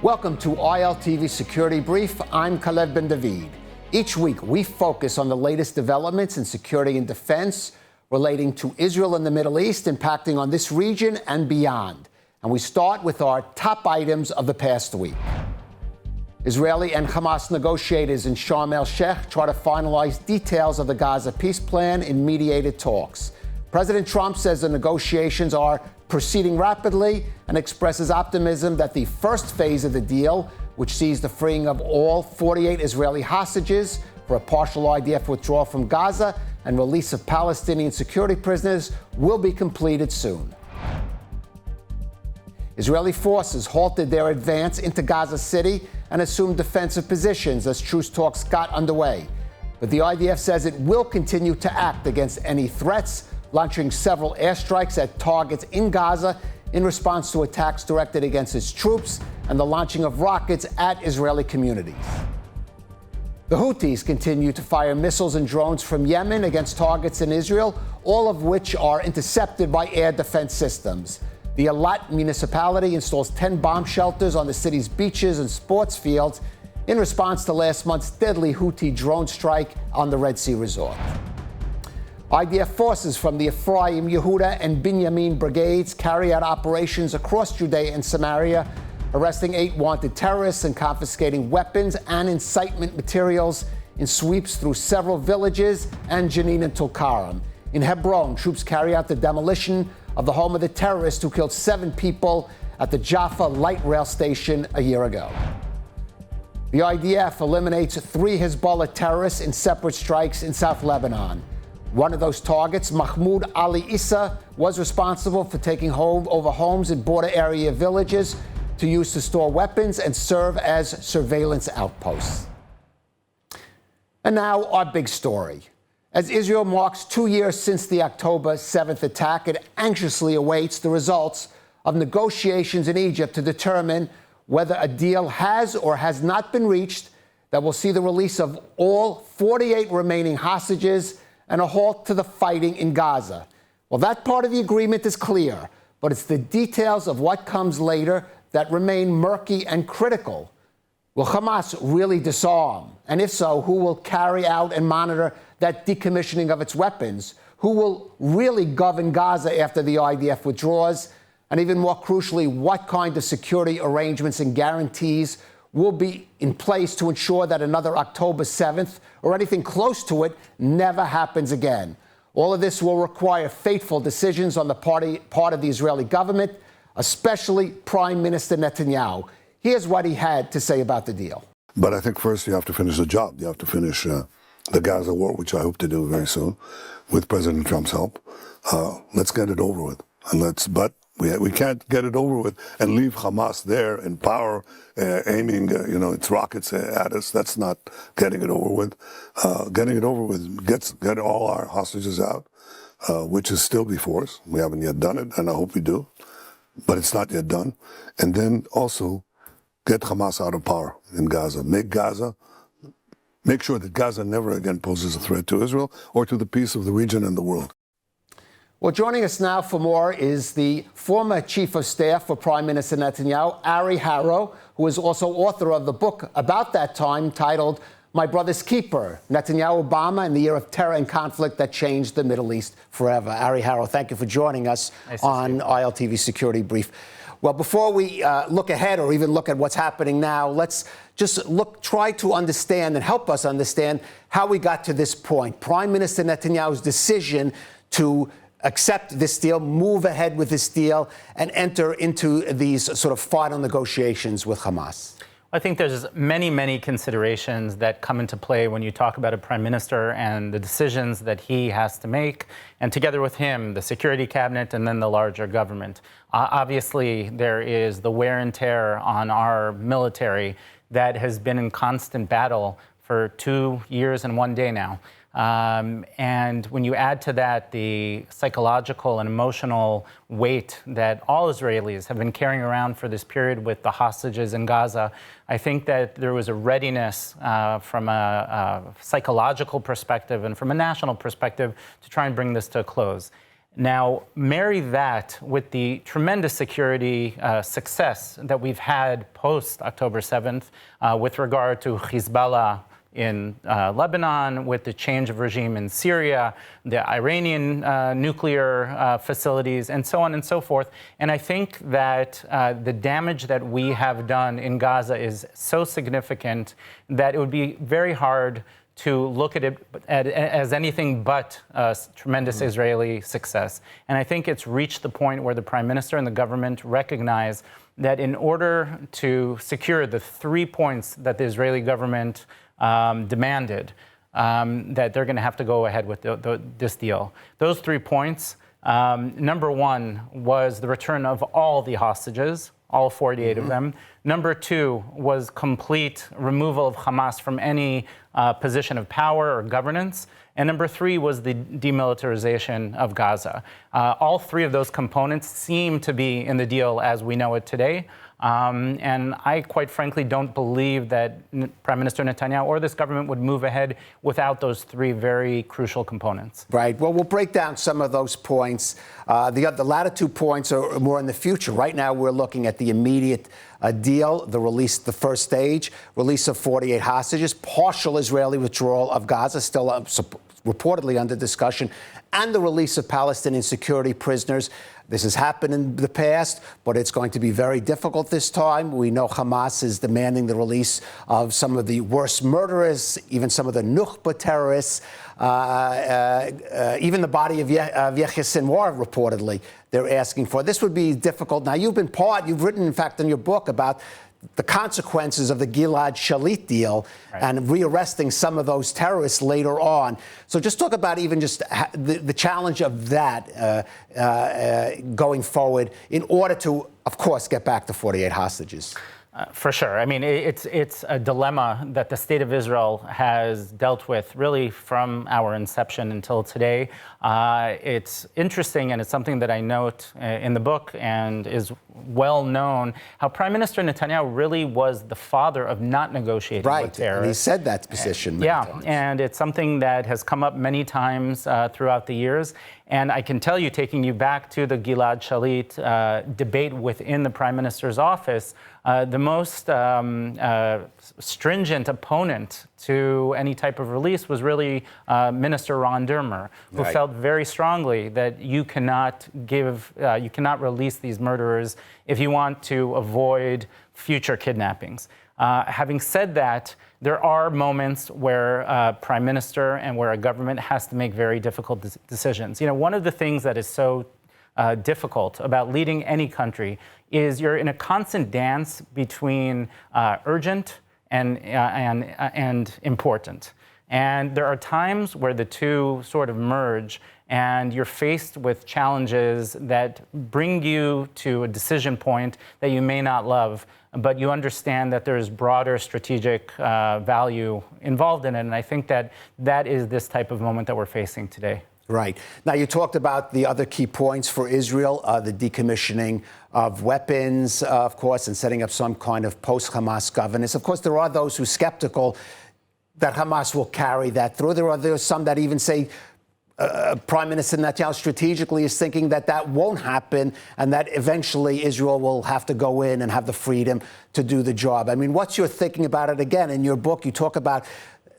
Welcome to ILTV Security Brief. I'm Kalev Ben David. Each week, we focus on the latest developments in security and defense relating to Israel and the Middle East, impacting on this region and beyond. And we start with our top items of the past week. Israeli and Hamas negotiators in Sharm el-Sheikh try to finalize details of the Gaza peace plan in mediated talks. President Trump says the negotiations are proceeding rapidly and expresses optimism that the first phase of the deal, which sees the freeing of all 48 Israeli hostages for a partial IDF withdrawal from Gaza and release of Palestinian security prisoners, will be completed soon. Israeli forces halted their advance into Gaza City and assumed defensive positions as truce talks got underway. But the IDF says it will continue to act against any threats, launching several airstrikes at targets in Gaza in response to attacks directed against its troops and the launching of rockets at Israeli communities. The Houthis continue to fire missiles and drones from Yemen against targets in Israel, all of which are intercepted by air defense systems. The Eilat municipality installs 10 bomb shelters on the city's beaches and sports fields in response to last month's deadly Houthi drone strike on the Red Sea resort. IDF forces from the Ephraim, Yehuda, and Benjamin brigades carry out operations across Judea and Samaria, arresting 8 wanted terrorists and confiscating weapons and incitement materials in sweeps through several villages and Jenin and Tulkarem. In Hebron, troops carry out the demolition of the home of the terrorist who killed 7 people at the Jaffa light rail station a year ago. The IDF eliminates 3 Hezbollah terrorists in separate strikes in South Lebanon. One of those targets, Mahmoud Ali Issa, was responsible for taking over homes in border area villages to use to store weapons and serve as surveillance outposts. And now our big story. As Israel marks 2 years since the October 7th attack, it anxiously awaits the results of negotiations in Egypt to determine whether a deal has or has not been reached that will see the release of all 48 remaining hostages and a halt to the fighting in Gaza. Well, that part of the agreement is clear, but it's the details of what comes later that remain murky and critical. Will Hamas really disarm? And if so, who will carry out and monitor that decommissioning of its weapons? Who will really govern Gaza after the IDF withdraws? And even more crucially, what kind of security arrangements and guarantees will be in place to ensure that another October 7th or anything close to it never happens again? All of this will require fateful decisions on the part of the Israeli government, especially Prime Minister Netanyahu. Here's what he had to say about the deal. But I think first you have to finish the job. You have to finish the Gaza war, which I hope to do very soon with President Trump's help. Let's get it over with. But we can't get it over with and leave Hamas there in power, aiming, its rockets at us. That's not getting it over with. Getting it over with get all our hostages out, which is still before us. We haven't yet done it, and I hope we do, but it's not yet done. And then also get Hamas out of power in Gaza. Make sure that Gaza never again poses a threat to Israel or to the peace of the region and the world. Well, joining us now for more is the former chief of staff for Prime Minister Netanyahu, Harow, who is also author of the book about that time titled My Brother's Keeper, Netanyahu, Obama, and the Year of Terror and Conflict That Changed the Middle East Forever. Harow, thank you for joining us on ILTV Security Brief. Well, before we look ahead or even look at what's happening now, let's just try to understand and help us understand how we got to this point. Prime Minister Netanyahu's decision to accept this deal, move ahead with this deal, and enter into these sort of final negotiations with Hamas? I think there's many, many considerations that come into play when you talk about a prime minister and the decisions that he has to make, and together with him, the security cabinet and then the larger government. Obviously, there is the wear and tear on our military that has been in constant battle for 2 years and 1 day now. And when you add to that the psychological and emotional weight that all Israelis have been carrying around for this period with the hostages in Gaza, I think that there was a readiness from a psychological perspective and from a national perspective to try and bring this to a close. Now, marry that with the tremendous security success that we've had post-October 7th with regard to Hezbollah in Lebanon, with the change of regime in Syria, the Iranian nuclear facilities, and so on and so forth. And I think that the damage that we have done in Gaza is so significant that it would be very hard to look at it as anything but tremendous Israeli success. And I think it's reached the point where the Prime Minister and the government recognize that in order to secure the 3 points that the Israeli government demanded, that they're going to have to go ahead with this deal. Those 3 points, number one was the return of all the hostages, all 48 of them. Number two was complete removal of Hamas from any position of power or governance. And number three was the demilitarization of Gaza. All three of those components seem to be in the deal as we know it today. And I, quite frankly, don't believe that Prime Minister Netanyahu or this government would move ahead without those three very crucial components. Right. Well, we'll break down some of those points. The latter 2 points are more in the future. Right now, we're looking at the immediate deal, the release, the first stage, release of 48 hostages, partial Israeli withdrawal of Gaza, still reportedly under discussion, and the release of Palestinian security prisoners. This has happened in the past, but it's going to be very difficult this time. We know Hamas is demanding the release of some of the worst murderers, even some of the Nukhba terrorists, even the body of Yahya Sinwar, reportedly, they're asking for. This would be difficult. Now, you've written, in fact, in your book about the consequences of the Gilad Shalit deal and rearresting some of those terrorists later on. So just talk about even just the challenge of that going forward in order to, of course, get back to 48 hostages. For sure. I mean, it's a dilemma that the state of Israel has dealt with really from our inception until today. It's interesting, and it's something that I note in the book and is well known, how Prime Minister Netanyahu really was the father of not negotiating with terrorists. And he said that position many times. And it's something that has come up many times throughout the years. And I can tell you, taking you back to the Gilad Shalit debate within the Prime Minister's office, the most stringent opponent to any type of release was really Minister Ron Dermer, who felt very strongly that you cannot release these murderers if you want to avoid future kidnappings. Having said that, there are moments where a prime minister and where a government has to make very difficult decisions. You know, one of the things that is so difficult about leading any country is you're in a constant dance between urgent and important. And there are times where the two sort of merge, and you're faced with challenges that bring you to a decision point that you may not love, but you understand that there's broader strategic value involved in it. And I think that that is this type of moment that we're facing today. Right. Now, you talked about the other key points for Israel, the decommissioning of weapons, of course, and setting up some kind of post-Hamas governance. Of course, there are those who are skeptical that Hamas will carry that through. There are some that even say Prime Minister Netanyahu strategically is thinking that that won't happen and that eventually Israel will have to go in and have the freedom to do the job. I mean, what's your thinking about it? Again, in your book, you talk about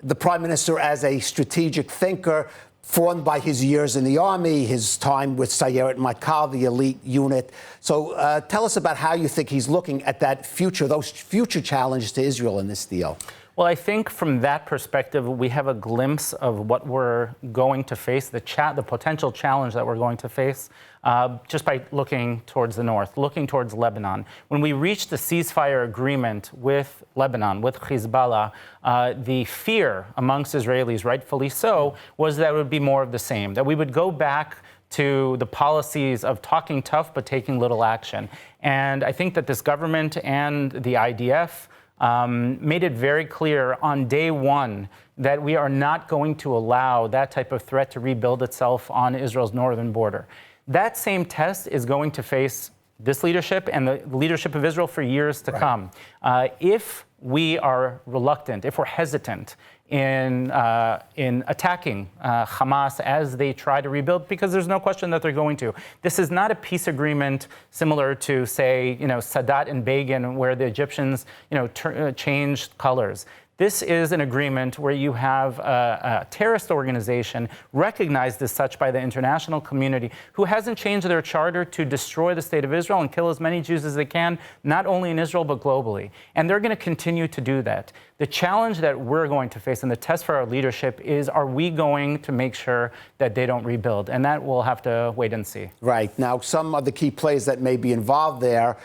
the Prime Minister as a strategic thinker, formed by his years in the army, his time with Sayeret Matkal, the elite unit. So tell us about how you think he's looking at that future, those future challenges to Israel in this deal. Well, I think from that perspective, we have a glimpse of what we're going to face, the potential challenge that we're going to face, just by looking towards the north, looking towards Lebanon. When we reached the ceasefire agreement with Lebanon, with Hezbollah, the fear amongst Israelis, rightfully so, was that it would be more of the same, that we would go back to the policies of talking tough but taking little action. And I think that this government and the IDF made it very clear on day one that we are not going to allow that type of threat to rebuild itself on Israel's northern border. That same test is going to face this leadership and the leadership of Israel for years to come. If we are reluctant, if we're hesitant in attacking Hamas as they try to rebuild, because there's no question that they're going to. This is not a peace agreement similar to, say, Sadat and Begin, where the Egyptians, changed colors. This is an agreement where you have a terrorist organization recognized as such by the international community who hasn't changed their charter to destroy the state of Israel and kill as many Jews as they can, not only in Israel, but globally. And they're going to continue to do that. The challenge that we're going to face and the test for our leadership is, are we going to make sure that they don't rebuild? And that we'll have to wait and see. Right. Now, some of the key players that may be involved there,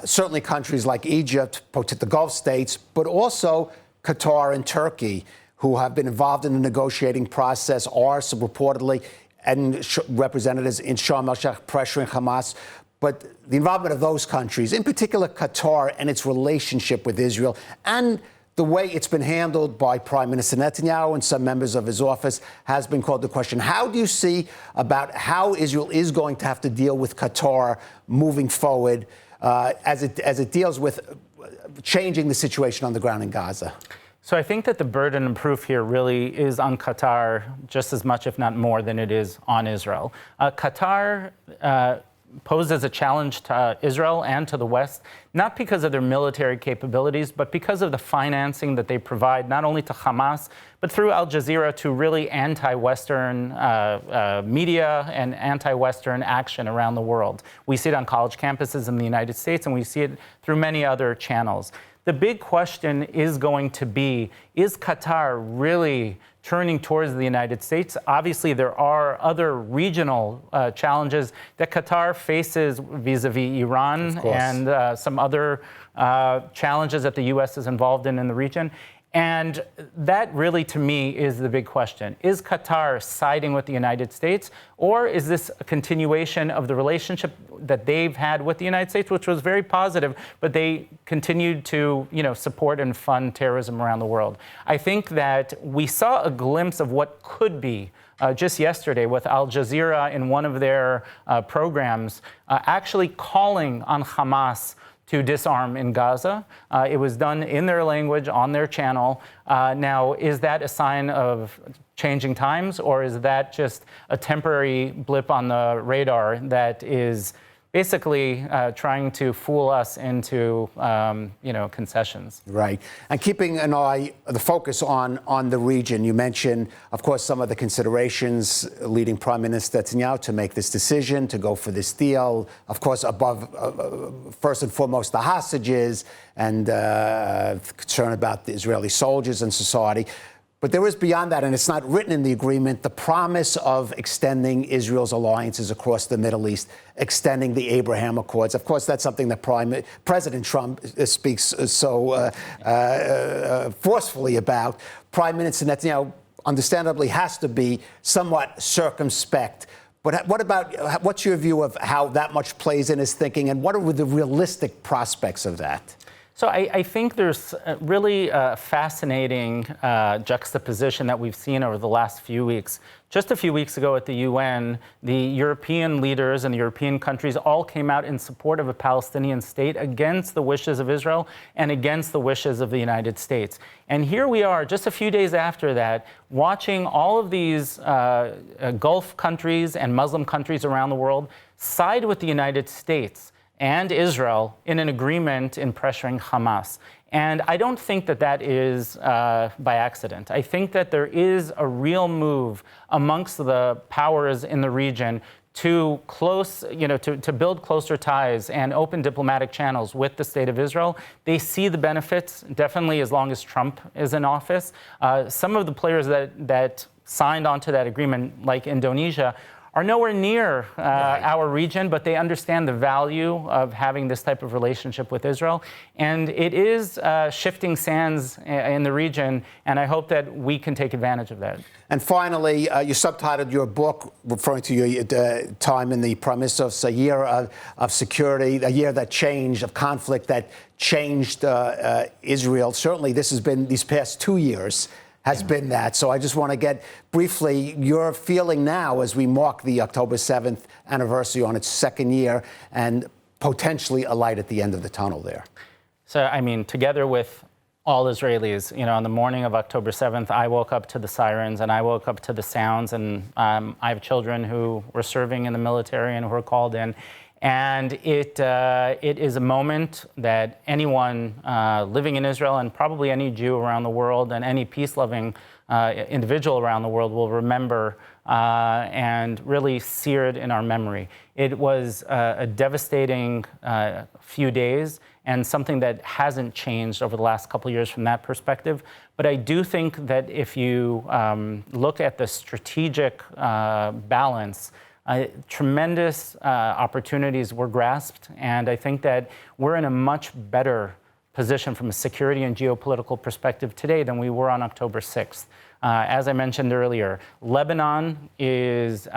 certainly countries like Egypt, the Gulf states, but also Qatar and Turkey, who have been involved in the negotiating process, are reportedly and representatives in Sharm el-Sheikh pressuring Hamas. But the involvement of those countries, in particular Qatar and its relationship with Israel, and the way it's been handled by Prime Minister Netanyahu and some members of his office, has been called to question. How do you see about how Israel is going to have to deal with Qatar moving forward as it deals with changing the situation on the ground in Gaza? So I think that the burden of proof here really is on Qatar just as much, if not more, than it is on Israel. Qatar poses a challenge to Israel and to the West, not because of their military capabilities, but because of the financing that they provide, not only to Hamas, but through Al Jazeera, to really anti-Western media and anti-Western action around the world. We see it on college campuses in the United States, and we see it through many other channels. The big question is going to be, is Qatar really turning towards the United States? Obviously, there are other regional challenges that Qatar faces vis-a-vis Iran and some other challenges that the U.S. is involved in the region. And that really, to me, is the big question. Is Qatar siding with the United States, or is this a continuation of the relationship that they've had with the United States, which was very positive, but they continued to, support and fund terrorism around the world? I think that we saw a glimpse of what could be just yesterday with Al Jazeera in one of their programs actually calling on Hamas to disarm in Gaza. It was done in their language, on their channel. Now, is that a sign of changing times, or is that just a temporary blip on the radar that is basically trying to fool us into, concessions? Right. And keeping an eye, the focus on the region, you mentioned, of course, some of the considerations leading Prime Minister Netanyahu to make this decision, to go for this deal. Of course, above, first and foremost, the hostages and concern about the Israeli soldiers and society. But there is beyond that, and it's not written in the agreement, the promise of extending Israel's alliances across the Middle East, extending the Abraham Accords. Of course, that's something that President Trump speaks so forcefully about. Prime Minister Netanyahu, understandably, has to be somewhat circumspect. But what's your view of how that much plays in his thinking, and what are the realistic prospects of that? So I think there's really a fascinating juxtaposition that we've seen over the last few weeks. Just a few weeks ago at the UN, the European leaders and the European countries all came out in support of a Palestinian state against the wishes of Israel and against the wishes of the United States. And here we are, just a few days after that, watching all of these Gulf countries and Muslim countries around the world side with the United States and Israel in an agreement in pressuring Hamas. And I don't think that that is by accident. I think that there is a real move amongst the powers in the region to build closer ties and open diplomatic channels with the state of Israel. They see the benefits, definitely as long as Trump is in office. Some of the players that signed onto that agreement, like Indonesia, are nowhere near our region, but they understand the value of having this type of relationship with Israel. And it is shifting sands in the region, and I hope that we can take advantage of that. And finally, you subtitled your book, referring to your time in the Prime Minister's office, a year of security, a year that changed, of conflict that changed Israel. Certainly, this has been, these past 2 years, has been that. So I just want to get briefly your feeling now as we mark the October 7th anniversary on its second year, and potentially a light at the end of the tunnel there. So, I mean, together with all Israelis. You know, on the morning of October 7th, I woke up to the sirens and I woke up to the sounds. And I have children who were serving in the military and who were called in. And it is a moment that anyone living in Israel, and probably any Jew around the world and any peace-loving individual around the world, will remember and really seared in our memory. It was a devastating few days, and something that hasn't changed over the last couple of years from that perspective. But I do think that if you look at the strategic balance, tremendous opportunities were grasped, and I think that we're in a much better position from a security and geopolitical perspective today than we were on October 6th. As I mentioned earlier, Lebanon is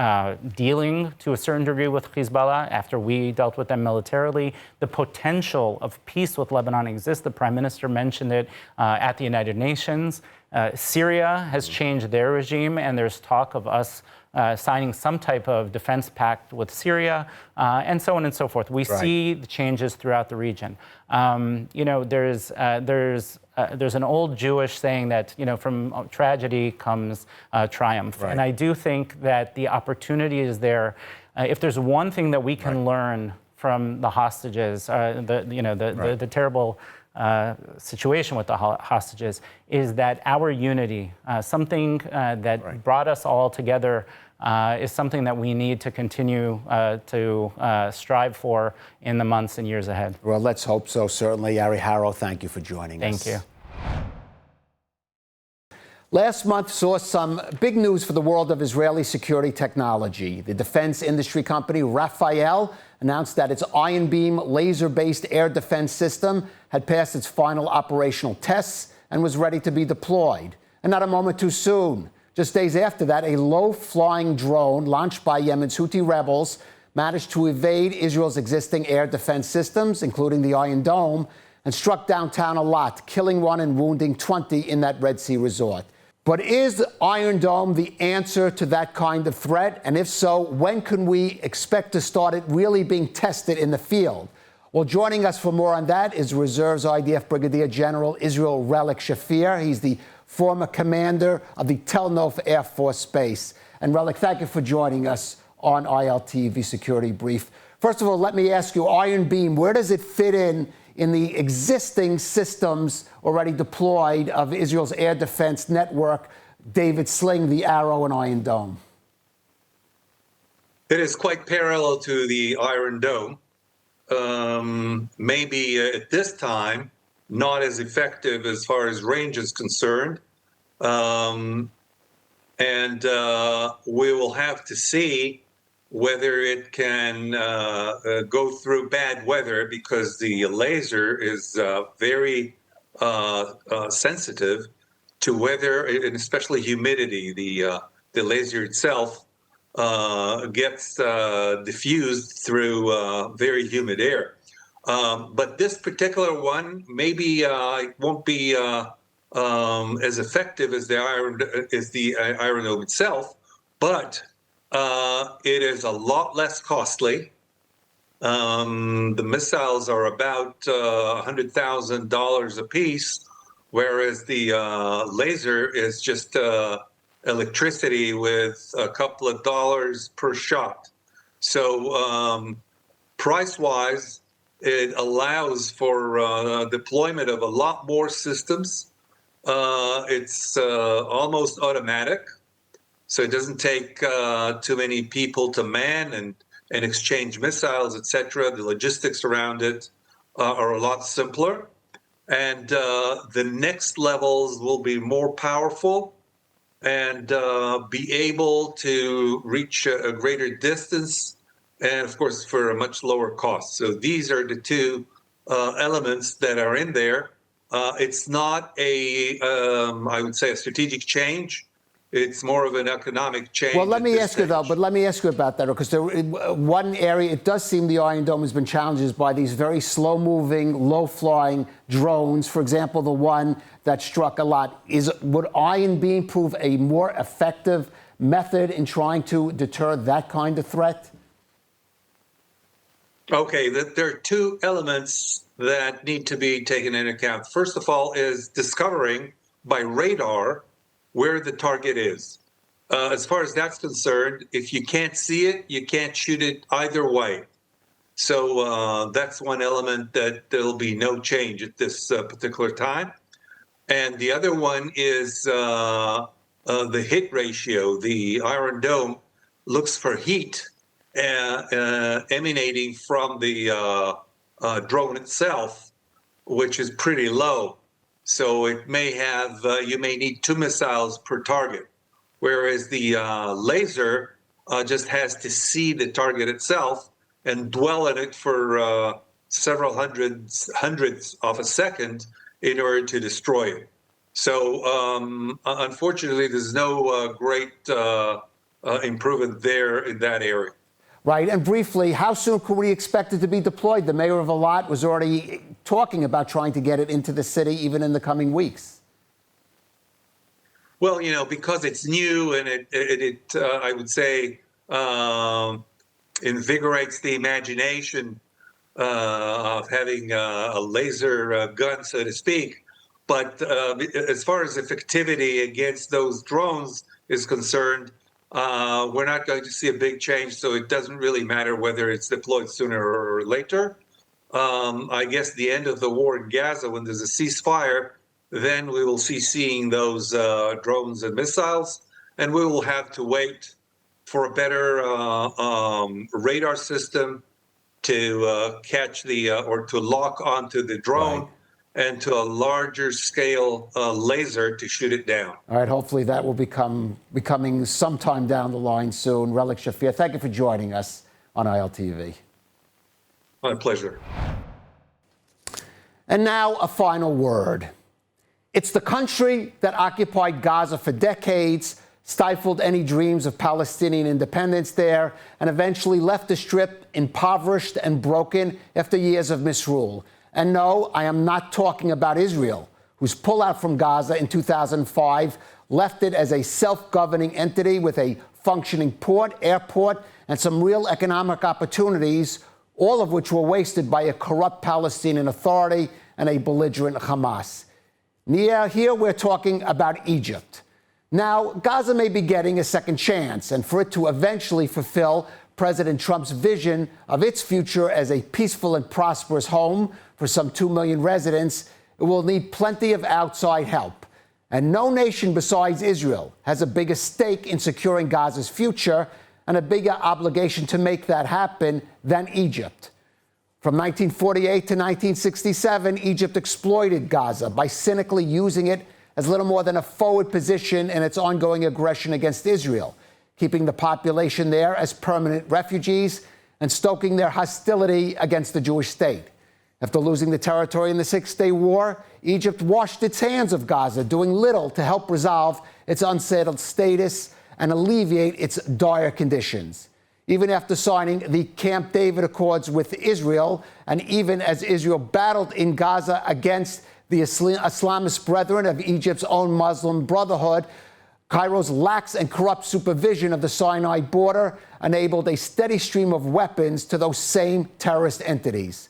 dealing to a certain degree with Hezbollah after we dealt with them militarily. The potential of peace with Lebanon exists. The Prime Minister mentioned it at the United Nations. Syria has changed their regime, and there's talk of us signing some type of defense pact with Syria, and so on and so forth. We see the changes throughout the region. You know, there's an old Jewish saying that, you know, from tragedy comes triumph. And I do think that the opportunity is there. If there's one thing that we can learn from the hostages, the terrible situation with the hostages, is that our unity, something that brought us all together, is something that we need to continue to strive for in the months and years ahead. Well, let's hope so, certainly. Ari Harow, thank you for joining us. Thank you. Last month saw some big news for the world of Israeli security technology. The defense industry company Rafael announced that its Iron Beam laser-based air defense system had passed its final operational tests and was ready to be deployed. And not a moment too soon. Just days after that, a low-flying drone launched by Yemen's Houthi rebels managed to evade Israel's existing air defense systems, including the Iron Dome, and struck downtown Eilat, killing 1 and wounding 20 in that Red Sea resort. But is the Iron Dome the answer to that kind of threat? And if so, when can we expect to start it really being tested in the field? Well, joining us for more on that is Reserves IDF Brigadier General Israel Relik Shafir. He's the former commander of the Tel Aviv Air Force Base. And Relik, thank you for joining us on ILTV Security Brief. First of all, let me ask you, Iron Beam, where does it fit in the existing systems already deployed of Israel's air defense network, David Sling, the Arrow, and Iron Dome? It is quite parallel to the Iron Dome. Maybe at this time, not as effective as far as range is concerned. And we will have to see whether it can go through bad weather, because the laser is very sensitive to weather, and especially humidity. The laser itself gets diffused through very humid air. But this particular one, maybe it won't be as effective as the Iron Dome itself, but it is a lot less costly. The missiles are about $100,000 a piece, whereas the laser is just electricity with a couple of dollars per shot. So price-wise, it allows for deployment of a lot more systems. It's almost automatic, so it doesn't take too many people to man and exchange missiles, etc. The logistics around it are a lot simpler. And the next levels will be more powerful and be able to reach a greater distance, and of course for a much lower cost. So these are the two elements that are in there. It's not I would say, a strategic change. It's more of an economic change. Well, let me ask you, though, but let me ask you about that, because one area, it does seem the Iron Dome has been challenged by these very slow-moving, low-flying drones. For example, the one that struck Eilat. Would Iron Beam prove a more effective method in trying to deter that kind of threat? Okay, there are two elements that need to be taken into account. First of all, is discovering by radar where the target is. As far as that's concerned, if you can't see it, you can't shoot it either way. So that's one element that there'll be no change at this particular time. And the other one is the hit ratio. The Iron Dome looks for heat emanating from the drone itself, which is pretty low. So it may have, you may need 2 missiles per target, whereas the laser just has to see the target itself and dwell in it for several hundreds of a second in order to destroy it. So unfortunately, there's no great improvement there in that area. Right. And briefly, how soon could we expect it to be deployed? The mayor of Eilat was already talking about trying to get it into the city even in the coming weeks. Well, you know, because it's new and it I would say, invigorates the imagination of having a laser gun, so to speak. But as far as effectivity against those drones is concerned, we're not going to see a big change, so it doesn't really matter whether it's deployed sooner or later. I guess the end of the war in Gaza, when there's a ceasefire, then we will seeing those drones and missiles, and we will have to wait for a better radar system to catch the or to lock onto the drone. Right. And to a larger scale laser to shoot it down. All right, hopefully that will becoming sometime down the line soon. Relik Shafir, thank you for joining us on ILTV. My pleasure. And now a final word. It's the country that occupied Gaza for decades, stifled any dreams of Palestinian independence there, and eventually left the Strip impoverished and broken after years of misrule. And no, I am not talking about Israel, whose pullout from Gaza in 2005 left it as a self-governing entity with a functioning port, airport, and some real economic opportunities, all of which were wasted by a corrupt Palestinian Authority and a belligerent Hamas. Here we're talking about Egypt. Now, Gaza may be getting a second chance, and for it to eventually fulfill President Trump's vision of its future as a peaceful and prosperous home for some 2 million residents, it will need plenty of outside help. And no nation besides Israel has a bigger stake in securing Gaza's future and a bigger obligation to make that happen than Egypt. From 1948 to 1967, Egypt exploited Gaza by cynically using it as little more than a forward position in its ongoing aggression against Israel, keeping the population there as permanent refugees and stoking their hostility against the Jewish state. After losing the territory in the Six-Day War, Egypt washed its hands of Gaza, doing little to help resolve its unsettled status and alleviate its dire conditions. Even after signing the Camp David Accords with Israel, and even as Israel battled in Gaza against the Islamist brethren of Egypt's own Muslim Brotherhood, Cairo's lax and corrupt supervision of the Sinai border enabled a steady stream of weapons to those same terrorist entities.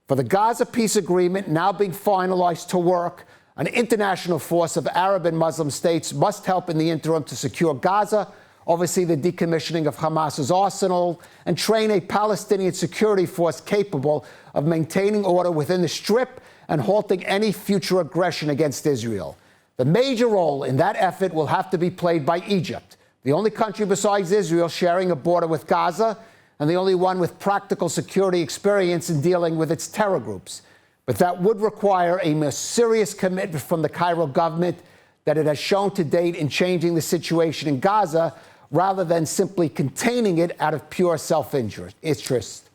For the Gaza peace agreement now being finalized to work, an international force of Arab and Muslim states must help in the interim to secure Gaza, oversee the decommissioning of Hamas's arsenal, and train a Palestinian security force capable of maintaining order within the Strip and halting any future aggression against Israel. The major role in that effort will have to be played by Egypt, the only country besides Israel sharing a border with Gaza, and the only one with practical security experience in dealing with its terror groups. But that would require a more serious commitment from the Cairo government that it has shown to date in changing the situation in Gaza, rather than simply containing it out of pure self-interest.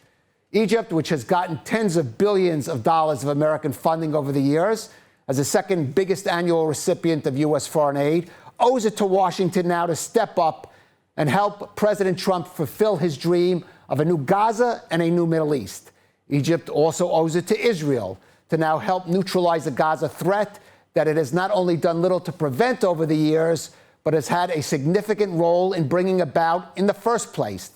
Egypt, which has gotten tens of billions of dollars of American funding over the years, as the second biggest annual recipient of U.S. foreign aid, owes it to Washington now to step up and help President Trump fulfill his dream of a new Gaza and a new Middle East. Egypt also owes it to Israel to now help neutralize the Gaza threat that it has not only done little to prevent over the years, but has had a significant role in bringing about in the first place.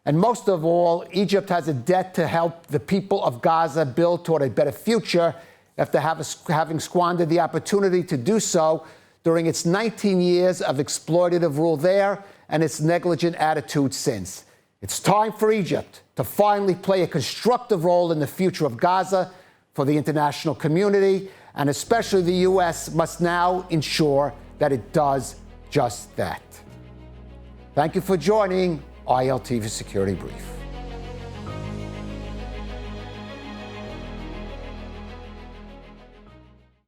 And most of all, Egypt has a debt to help the people of Gaza build toward a better future after having squandered the opportunity to do so during its 19 years of exploitative rule there and its negligent attitude since. It's time for Egypt to finally play a constructive role in the future of Gaza. For the international community, and especially the U.S., must now ensure that it does just that. Thank you for joining ILTV Security Brief.